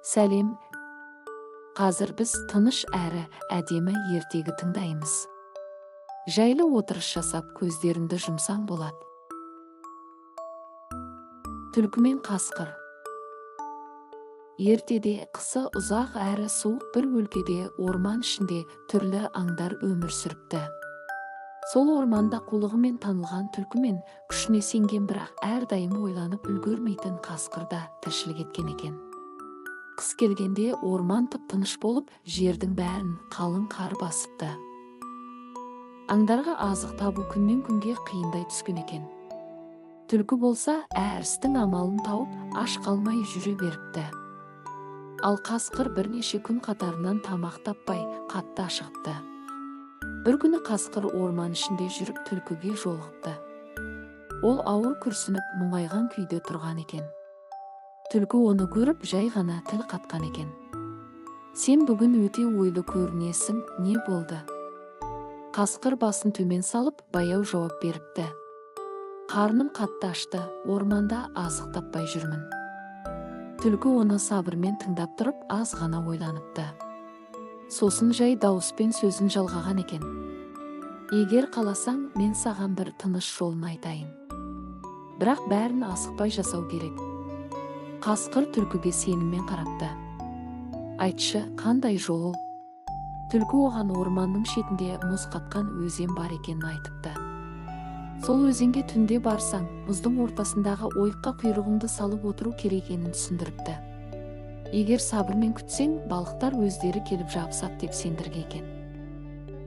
Сәлем, қазір біз тыныш әрі әдемі ертегі тыңдаймыз. Жайлы отырыс жасап, көздеріңді жұмсаң болады. Түлкі мен қасқыр. Ертеде қысы ұзақ әрі суық бір өлкеде орман ішінде түрлі аңдар өмір сүріпті. Сол орманда қулығымен танылған түлкі мен күшіне сенген бірақ әрдайым ойланып үлгермейтін қасқыр да тіршілік еткен екен. Қыс келгенде орман тып-тыныш болып, жердің бәрін қалың қар басыпты. Аңдарға азық табу күннен күнге қиындай түскен екен. Түлкі болса, әр істің амалын тауып, аш қалмай жүре беріпті. Ал қасқыр бірнеше күн қатарынан тамақ таппай, қатты ашығыпты. Бір күні қасқыр орман ішінде жүріп түлкіге жолығыпты. Ол ауыр күрсініп, мұңайған күйде тұрған екен. Түлкі оны көріп, жай ғана тіл қатқан екен. Сен бүгін өте ойлы көрінесің, не болды? Қасқыр басын төмен салып, баяу жауап беріпті. Қарным қатты ашты, орманда азық таппай жүрмін. Түлкі оны сабырмен тыңдап тұрып, аз ғана ойланыпты. Сосын жай дауыспен сөзін жалғаған екен. Егер қаласаң, мен саған бір тыныш жолын айтайын. Бірақ бәрін асықпай жасау керек. Қасқыр түлкіге сеніммен қарапты. Айтшы, қандай жол? Түлкі оған орманның шетінде мұз қатқан өзен бар екенін айтыпты. Сол өзенге түнде барсаң, мұздың ортасындағы ойыққа құйрығыңды салып отыру керек екенін түсіндіріпті. Егер сабырмен күтсең, балықтар өздері келіп жабысады деп сендірген екен.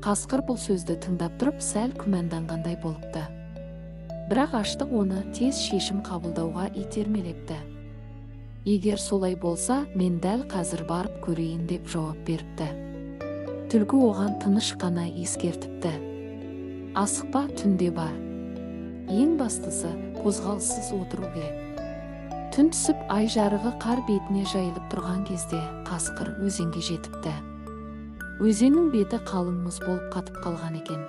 Қасқыр бұл сөзді тыңдап тұрып, сәл күмәнданғандай болыпты. Бірақ аштық оны тез шешім қабылдауға итермелепті. Егер солай болса, мен дәл қазір барып көрейін деп жауап беріпті. Түлкі оған тыныш қана ескертіпті. Асықпа, түнде бар. Ең бастысы, қозғалыссыз отыру керек. Түн түсіп, ай жарығы қар бетіне жайылып тұрған кезде қасқыр өзенге жетіпті. Өзеннің беті қалың мұз болып қатып қалған екен.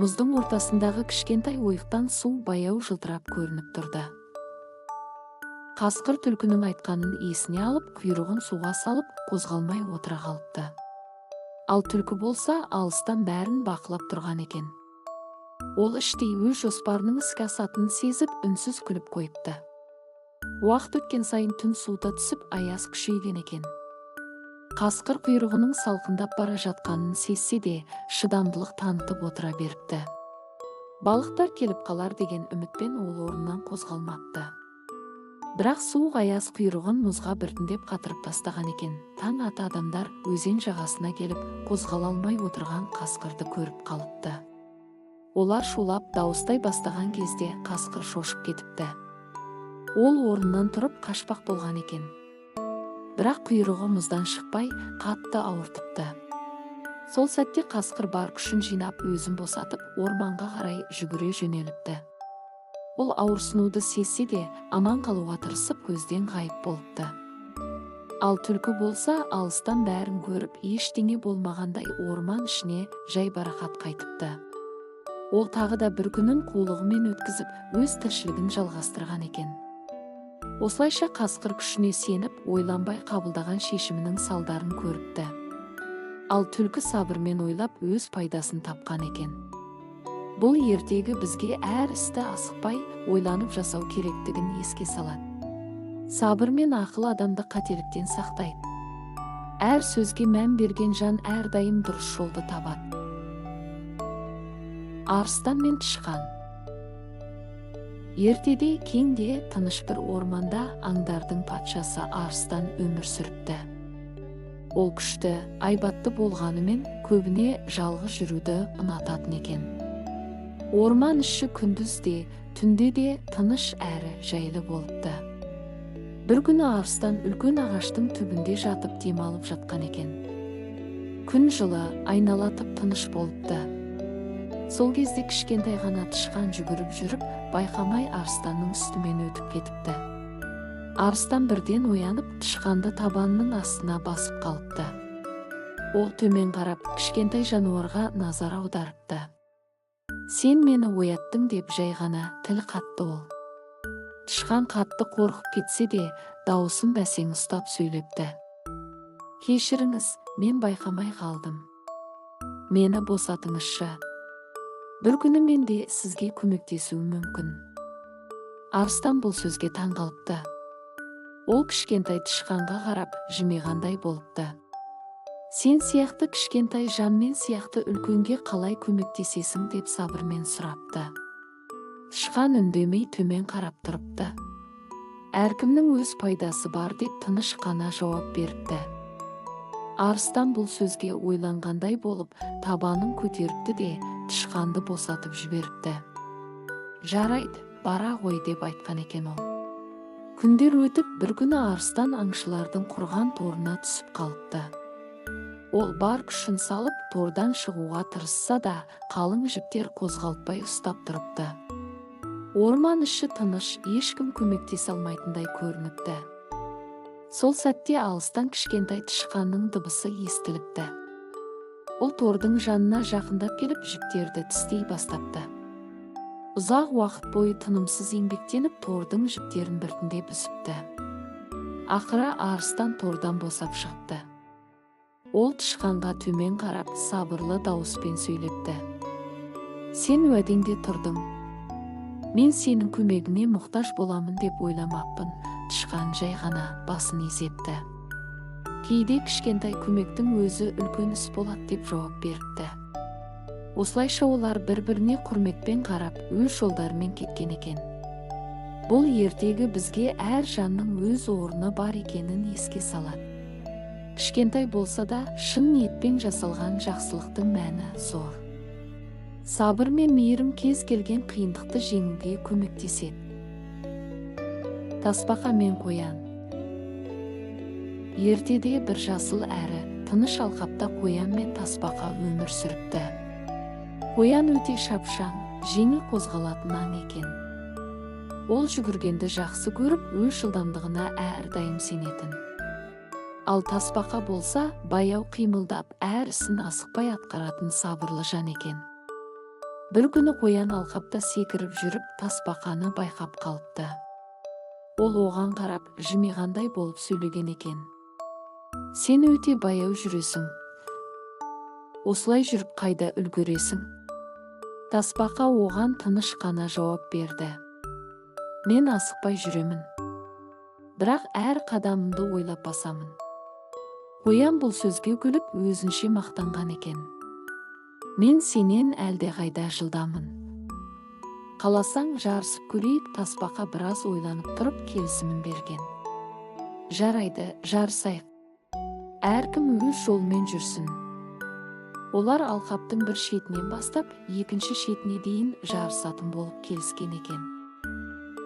Мұздың ортасындағы кішкентай ойықтан су баяу жылтырап көрініп тұрды. Қасқыр түлкінің айтқанын есіне алып, құйрығын суға салып, қозғалмай отыра қалыпты. Ал түлкі болса, алыстан бәрін бақылап тұрған екен. Ол іштей өз жоспарының іске асатынын сезіп, үнсіз күліп қойыпты. Уақыт өткен сайын түн суыта түсіп, аяз күшейген екен. Қасқыр құйрығының салқындап бара жатқанын сезсе де, шыдамдылық танытып отыра беріпті. Балықтар келіп қалар деген үмітпен ол орнынан қозғалмапты. Бірақ суық аяз құйрығын мұзға біртіндеп қатырып тастаған екен. Таң ата адамдар өзен жағасына келіп, қозғала алмай отырған қасқырды көріп қалыпты. Олар шулап дауыстай бастаған кезде қасқыр шошып кетіпті. Ол орнынан тұрып қашпақ болған екен. Бірақ құйрығы мұздан шықпай, қатты ауыртыпты. Сол сәтте қасқыр бар күшін жинап, өзін босатып, орманға қарай жүгіре жөнеліпті. Ол ауырсынуды сезсе де, аман қалуға тырысып, көзден ғайып болыпты. Ал түлкі болса, алыстан бәрін көріп, ештеңе болмағандай орман ішіне жайбарақат қайтыпты. Ол тағы да бір күнін қулығымен өткізіп, өз тіршілігін жалғастырған екен. Осылайша қасқыр күшіне сеніп, ойланбай қабылдаған шешімінің салдарын көріпті. Ал түлкі сабырмен ойлап, өз пайдасын тапқан екен. Бұл ертегі бізге әр істі асықпай, ойланып жасау керектігін еске салады. Сабыр мен ақыл адамды қателіктен сақтайды. Әр сөзге мән берген жан әрдайым дұрыс жолды табады. Арыстан мен тышқан. Ертеде кеңде тыныш бір орманда аңдардың патшасы арыстан өмір сүріпті. Ол күшті, айбатты болғанымен көбіне жалғыз жүруді ұнататын екен. Орман іші күндіз де, түнде де тыныш әрі жайлы болыпты. Бір күні арыстан үлкен ағаштың түбінде жатып демалып жатқан екен. Күн жылы, айнала тып-тыныш болыпты. Сол кезде кішкентай ғана тышқан жүгіріп жүріп, байқамай арыстанның үстімен өтіп кетіпті. Арыстан бірден оянып, тышқанды табанының астына басып қалыпты. Ол төмен қарап, кішкентай жануарға назар аударыпты. Сен мені ояттың деп жай ғана тіл қатты ол. Тышқан қатты қорқып кетсе де, дауысын бәсең ұстап сөйлепті. Кешіріңіз, мен байқамай қалдым. Мені босатыңызшы. Бір күні мен де сізге көмектесуім мүмкін. Арыстан бұл сөзге таң қалыпты. Ол кішкентай тышқанға қарап жымиғандай болыпты. Сен сияқты кішкентай жанмен сияқты үлкенге қалай көмектесесің деп сабырмен сұрапты. Тышқан үндемей төмен қарап тұрыпты. Әркімнің өз пайдасы бар деп тыныш қана жауап беріпті. Арыстан бұл сөзге ойланғандай болып, табанын көтеріпті де, тышқанды босатып жіберіпті. Жарайды, бара ғой деп айтқан екен ол. Күндер өтіп, бір күні арыстан аңшылардың құрған торына түсіп қалыпты. Ол бар күшін салып, тордан шығуға тырысса да, қалың жіптер қозғалтпай ұстап тұрыпты. Орман іші тыныш, ешкім көмектесе алмайтындай көрініпті. Сол сәтте алыстан кішкентай тышқанның дыбысы естіліпті. Ол тордың жанына жақындап келіп, жіптерді тістей бастапты. Ұзақ уақыт бойы тынымсыз еңбектеніп, тордың жіптерін біртіндеп үзіпті. Ақыры арыстан тордан босап шықты. Ол тышқанға төмен қарап, сабырлы дауыспен сөйлепті. Сен уәдеңде тұрдың. Мен сенің көмегіңе мұқтаж боламын деп ойламаппын. Тышқан жай ғана басын изепті. Кейде кішкентай көмектің өзі үлкен іс болады деп жауап беріпті. Осылайша олар бір-біріне құрметпен қарап, өз жолдарымен кеткен екен. Бұл ертегі бізге әр жанның өз орны бар екенін еске салады. Кішкентай болса да, шын ниетпен жасалған жақсылықтың мәні зор. Сабыр мен мейірім кез келген қиындықты жеңуге көмектеседі. Тасбақа мен қоян. Ертеде бір жасыл әрі тыныш алқапта қоян мен тасбақа өмір сүріпті. Қоян өте шапшаң, жеңіл қозғалатын аң екен. Ол жүгіргенді жақсы көріп, өз жылдамдығына әрдайым сенетін. Ал тасбақа болса, баяу қимылдап, әр ісін асықпай атқаратын сабырлы жан екен. Бір күні қоян алқапта секіріп жүріп, тасбақаны байқап қалыпты. Ол оған қарап, жымиғандай болып сөйлеген екен. Сен өте баяу жүресің. Осылай жүріп қайда үлгересің? Тасбақа оған тыныш қана жауап берді. Мен асықпай жүремін. Бірақ әр қадамымды ойлап басамын. Қоян бұл сөзге күліп, өзінше мақтанған екен. Мен сенен әлде қайда жылдамын. Қаласаң жарысып көрейік. Тасбақа біраз ойланып тұрып келісімін берген. Жарайды, жарысайық. Әркім өз жолымен жүрсін. Олар алқаптың бір шетінен бастап, екінші шетіне дейін жарысатын болып келіскен екен.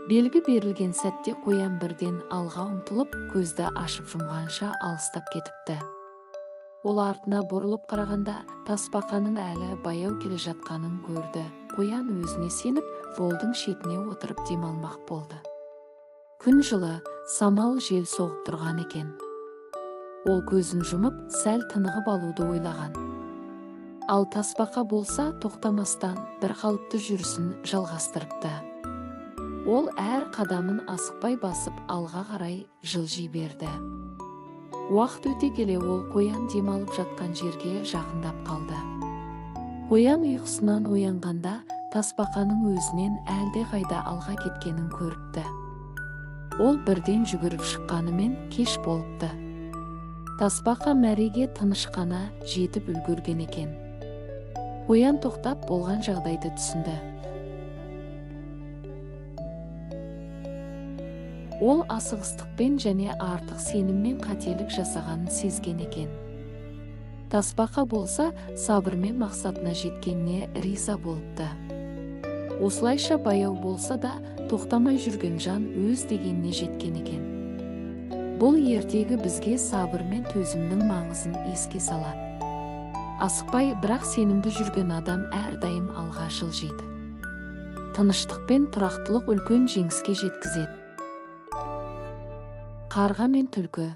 Белгі берілген сәтте қоян бірден алға ұмтылып, көзді ашып жұмғанша алыстап кетіпті. Ол артына бұрылып қарағанда, тасбақаның әлі баяу келе жатқанын көрді. Қоян өзіне сеніп, жолдың шетіне отырып демалмақ болды. Күн жылы, самал жел соғып тұрған екен. Ол көзін жұмып, сәл тынығып алуды ойлаған. Ал тасбақа болса, тоқтамастан бір қалыпты жүрісін жалғастырыпты. Ол әр қадамын асықпай басып, алға қарай жылжи берді. Уақыт өте келе ол қоян демалып жатқан жерге жақындап қалды. Қоян ұйқысынан оянғанда, тасбақаның өзінен әлде қайда алға кеткенін көріпті. Ол бірден жүгіріп шыққанымен кеш болыпты. Тасбақа мәреге тыныш қана жетіп үлгерген екен. Қоян тоқтап болған жағдайды түсінді. Ол асығыстықпен және артық сеніммен қателік жасағанын сезген екен. Тасбақа болса, сабырмен мақсатына жеткеніне риза болыпты. Осылайша баяу болса да, тоқтамай жүрген жан өз дегеніне жеткен екен. Бұл ертегі бізге сабыр мен төзімнің маңызын еске салады. Асықпай, бірақ сенімді жүрген адам әрдайым алға жылжиды. Тыныштық пен тұрақтылық үлкен жеңіске жеткізеді. Қарға мен түлкі.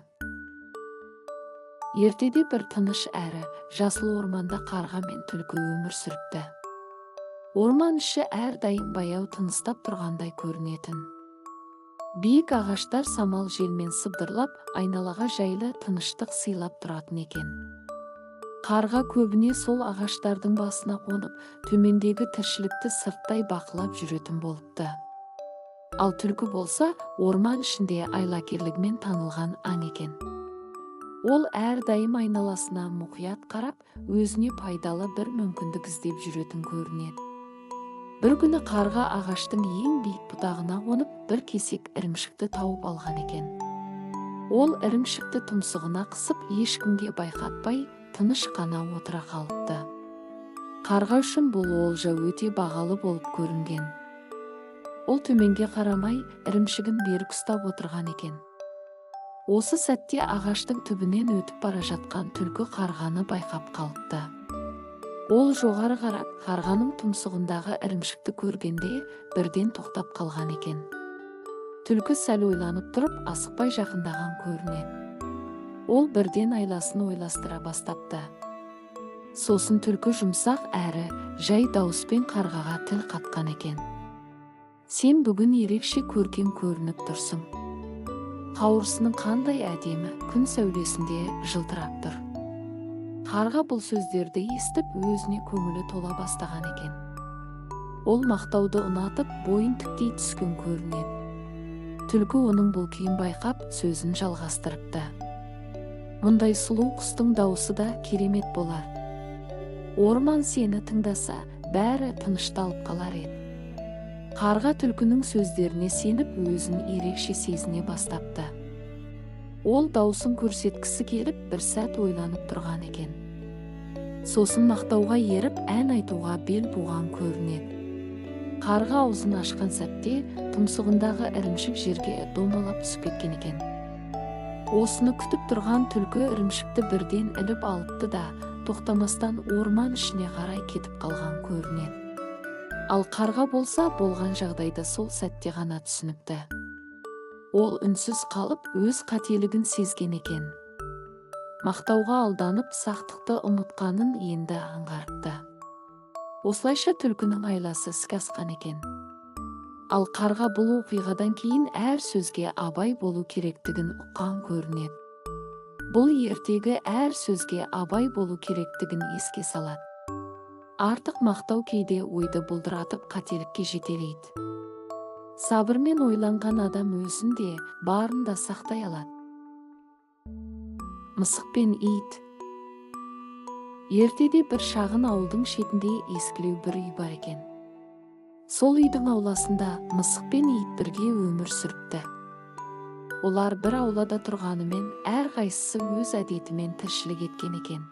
Ертеде бір тыныш әрі жасыл орманда қарға мен түлкі өмір сүріпті. Орман іші әрдайым баяу тыныстап тұрғандай көрінетін. Биік ағаштар самал желмен сыбдырлап, айналаға жайлы тыныштық сыйлап тұратын екен. Қарға көбіне сол ағаштардың басына қонып, төмендегі тіршілікті сырттай бақылап жүретін болыпты. Ал түлкі болса, орман ішінде айлакерлігімен танылған аң екен. Ол әрдайым айналасына мұқият қарап, өзіне пайдалы бір мүмкіндік іздеп жүретін көрінеді. Бір күні қарға ағаштың ең биік бұтағына қонып, бір кесек ірімшікті тауып алған екен. Ол ірімшікті тұмсығына қысып, ешкімге байқатпай, тыныш қана отыра қалыпты. Қарға үшін бұл олжа өте бағалы болып көрінген. Ол төменге қарамай, ірімшігін берік ұстап отырған екен. Осы сәтте ағаштың түбінен өтіп бара жатқан түлкі қарғаны байқап қалыпты. Ол жоғары қарап, қарғаның тұмсығындағы ірімшікті көргенде бірден тоқтап қалған екен. Түлкі сәл ойланып тұрып, асықпай жақындаған көрінеді. Ол бірден айласын ойластыра бастапты. Сосын түлкі жұмсақ әрі жай дауыспен қарғаға тіл қатқан екен. Сен бүгін ерекше көркем көрініп тұрсың. Қауырсының қандай әдемі, күн сәулесінде жылтырап тұр. Қарға бұл сөздерді естіп, өзіне көңілі тола бастаған екен. Ол мақтауды ұнатып, бойын тіктей түскен көрінеді. Түлкі оның бұл күйін байқап, сөзін жалғастырыпты. Мұндай сұлу құстың дауысы да керемет болар. Орман сені тыңдаса, бәрі тынышталып қалар еді. Қарға түлкінің сөздеріне сеніп, өзін ерекше сезіне бастапты. Ол даусын көрсеткісі келіп, бір сәт ойланып тұрған екен. Сосын мақтауға еріп, ән айтуға бел буған көрінеді. Қарға аузын ашқан сәтте, тұмсығындағы ірімшік жерге домалап түсіп кеткен екен. Осыны күтіп тұрған түлкі ірімшікті бірден іліп алыпты да, тоқтамастан орман ішіне қарай кетіп қалған көрінеді. Ал қарға болса, болған жағдайды сол сәтте ғана түсініпті. Ол үнсіз қалып, өз қателігін сезген екен. Мақтауға алданып, сақтықты ұмытқанын енді аңғарыпты. Осылайша түлкінің айласы іске асқан екен. Ал қарға бұл оқиғадан кейін әр сөзге абай болу керектігін ұққан көрінеді. Бұл ертегі әр сөзге абай болу керектігін еске салады. Артық мақтау кейде ойды бұлдыратып қателікке жетелейді. Сабырмен ойланған адам өзін де, барын да сақтай алады. Мысық пен ит. Ертеде бір шағын ауылдың шетінде ескілеу бір үй бар екен. Сол үйдің ауласында мысық пен ит бірге өмір сүріпті. Олар бір аулада тұрғанымен, әрқайсысы өз әдетімен тіршілік еткен екен.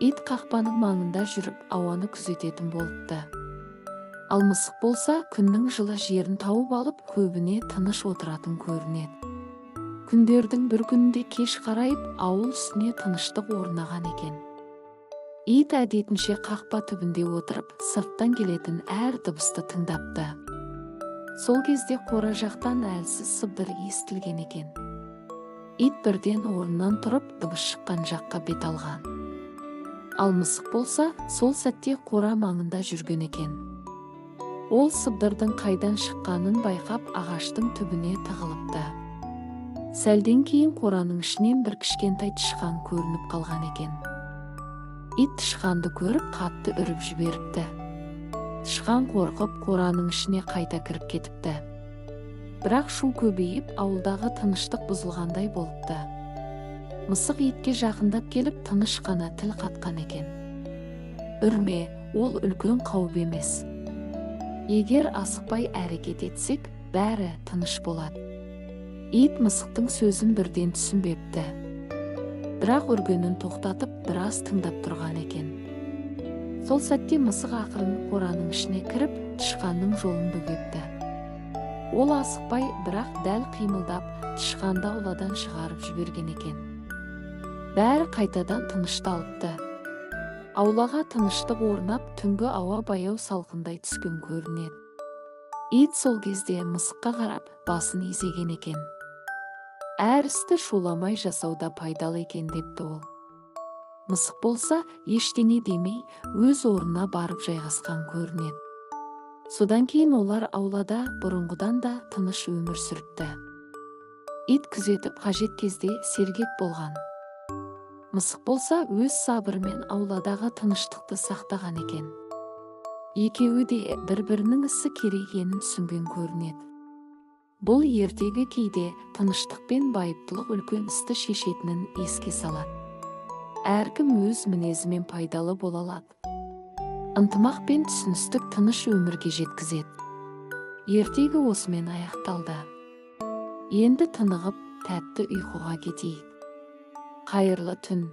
Ит қақпаның маңында жүріп, ауаны күзететін болыпты. Ал мысық болса, күннің жылы жерін тауып алып, көбіне тыныш отыратын көрінеді. Күндердің бір күнінде кеш қарайып, ауыл үстіне тыныштық орнаған екен. Ит әдетінше қақпа түбінде отырып, сырттан келетін әр дыбысты тыңдапты. Сол кезде қора жақтан әлсіз сыбдыр естілген екен. Ит бірден орнынан тұрып, дыбыс шыққан жаққа бет алған. Ал мысық болса, сол сәтте қора маңында жүрген екен. Ол сыбдырдың қайдан шыққанын байқап, ағаштың түбіне тығылыпты. Сәлден кейін қораның ішінен бір кішкентай тышқан көрініп қалған екен. Ит тышқанды көріп, қатты үріп жіберіпті. Тышқан қорқып, қораның ішіне қайта кіріп кетіпті. Бірақ шу көбейіп, ауылдағы тыныштық бұзылғандай болыпты. Мысық итке жақындап келіп, тыныш қана тіл қатқан екен. Үрме, ол үлкен қауіп емес. Егер асықпай әрекет етсек, бәрі тыныш болады. Ит мысықтың сөзін бірден түсінбепті. Бірақ үргенін тоқтатып, біраз тыңдап тұрған екен. Сол сәтте мысық ақырын қораның ішіне кіріп, тышқанның жолын бөгепті. Ол асықпай, бірақ дәл қимылдап, тышқанды ауладан шығарып жіберген екен. Бәрі қайтадан тынышталыпты. Аулаға тыныштық орнап, түнгі ауа баяу салқындай түскен көрінеді. Ит сол кезде мысыққа қарап, басын изеген екен. Әр істі шуламай жасауда пайдалы екен депті ол. Мысық болса, ештеңе демей, өз орнына барып жайғасқан көрінеді. Содан кейін олар аулада бұрынғыдан да тыныш өмір сүріпті. Ит күзетіп қажет кезде сергек болған. Мысық болса өз сабырымен ауладағы тыныштықты сақтаған екен. Екеуі де бір-бірінің ісі керек екенін түсінген көрінеді. Бұл ертегі кейде тыныштық пен байыптылық үлкен істі шешетінін еске салады. Әркім өз мінезімен пайдалы бола алады. Ынтымақ пен түсіністік тыныш өмірге жеткізеді. Ертегі осымен аяқталды. Енді тынығып, тәтті ұйқыға кетейік. Қайырлы түн.